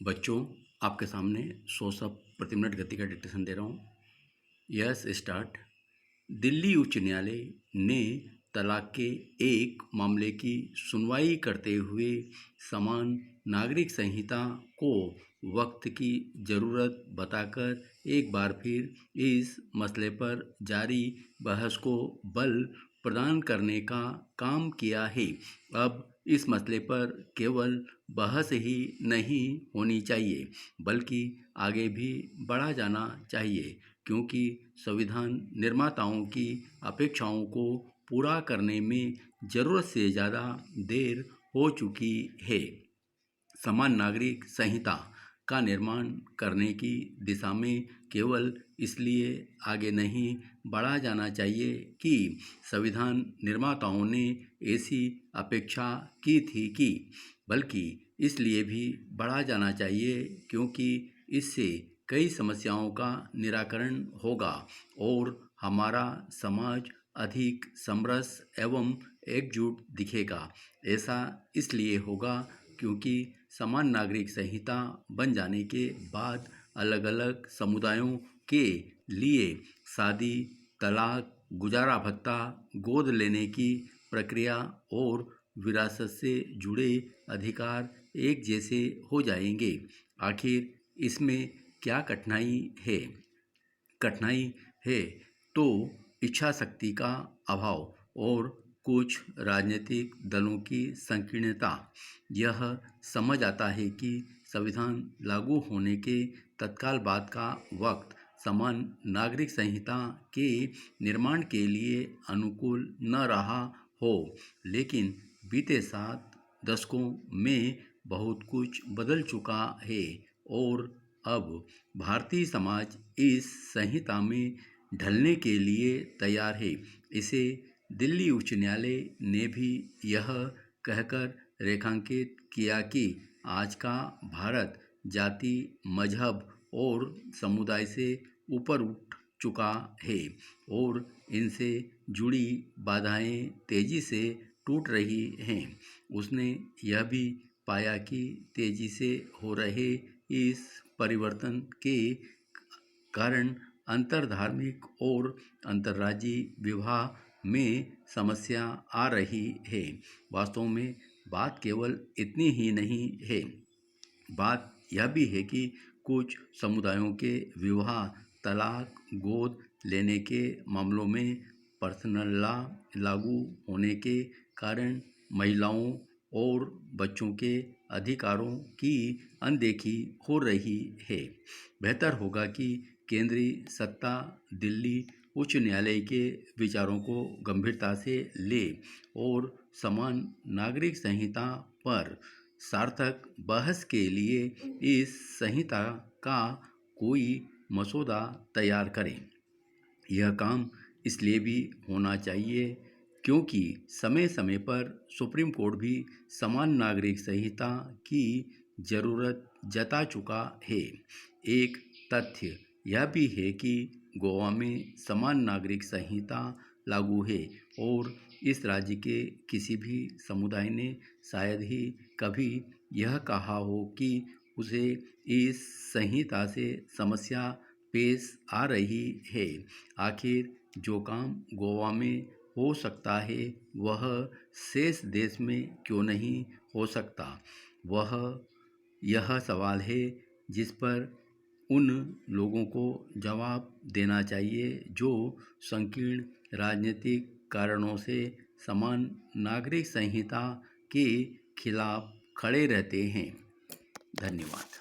बच्चों, आपके सामने 100 शब्द प्रति मिनट गति का डिक्टेशन दे रहा हूँ। Yes start. दिल्ली उच्च न्यायालय ने तलाक के एक मामले की सुनवाई करते हुए समान नागरिक संहिता को वक्त की ज़रूरत बताकर एक बार फिर इस मसले पर जारी बहस को बल प्रदान करने का काम किया है। अब इस मसले पर केवल बहस ही नहीं होनी चाहिए, बल्कि आगे भी बढ़ा जाना चाहिए, क्योंकि संविधान निर्माताओं की अपेक्षाओं को पूरा करने में ज़रूरत से ज़्यादा देर हो चुकी है। समान नागरिक संहिता का निर्माण करने की दिशा में केवल इसलिए आगे नहीं बढ़ा जाना चाहिए कि संविधान निर्माताओं ने ऐसी अपेक्षा की थी कि, बल्कि इसलिए भी बढ़ा जाना चाहिए क्योंकि इससे कई समस्याओं का निराकरण होगा और हमारा समाज अधिक समरस एवं एकजुट दिखेगा। ऐसा इसलिए होगा क्योंकि समान नागरिक संहिता बन जाने के बाद अलग अलग समुदायों के लिए शादी, तलाक, गुजारा भत्ता, गोद लेने की प्रक्रिया और विरासत से जुड़े अधिकार एक जैसे हो जाएंगे। आखिर इसमें क्या कठिनाई है? कठिनाई है तो इच्छा शक्ति का अभाव और कुछ राजनीतिक दलों की संकीर्णता। यह समझ आता है कि संविधान लागू होने के तत्काल बाद का वक्त समान नागरिक संहिता के निर्माण के लिए अनुकूल न रहा हो, लेकिन बीते 7 दशकों में बहुत कुछ बदल चुका है और अब भारतीय समाज इस संहिता में ढलने के लिए तैयार है। इसे दिल्ली उच्च न्यायालय ने भी यह कहकर रेखांकित किया कि आज का भारत जाति, मजहब और समुदाय से ऊपर उठ चुका है और इनसे जुड़ी बाधाएं तेजी से टूट रही हैं। उसने यह भी पाया कि तेजी से हो रहे इस परिवर्तन के कारण अंतरधार्मिक और अंतर्राज्यीय विवाह में समस्या आ रही है। वास्तव में बात केवल इतनी ही नहीं है। बात यह भी है कि कुछ समुदायों के विवाह, तलाक, गोद लेने के मामलों में पर्सनल लॉ लागू होने के कारण महिलाओं और बच्चों के अधिकारों की अनदेखी हो रही है। बेहतर होगा कि केंद्रीय सत्ता दिल्ली उच्च न्यायालय के विचारों को गंभीरता से ले और समान नागरिक संहिता पर सार्थक बहस के लिए इस संहिता का कोई मसौदा तैयार करें। यह काम इसलिए भी होना चाहिए क्योंकि समय समय पर सुप्रीम कोर्ट भी समान नागरिक संहिता की ज़रूरत जता चुका है। एक तथ्य यह भी है कि गोवा में समान नागरिक संहिता लागू है और इस राज्य के किसी भी समुदाय ने शायद ही कभी यह कहा हो कि उसे इस संहिता से समस्या पेश आ रही है। आखिर जो काम गोवा में हो सकता है वह शेष देश में क्यों नहीं हो सकता? वह यह सवाल है जिस पर उन लोगों को जवाब देना चाहिए जो संकीर्ण राजनीतिक कारणों से समान नागरिक संहिता के खिलाफ खड़े रहते हैं। धन्यवाद।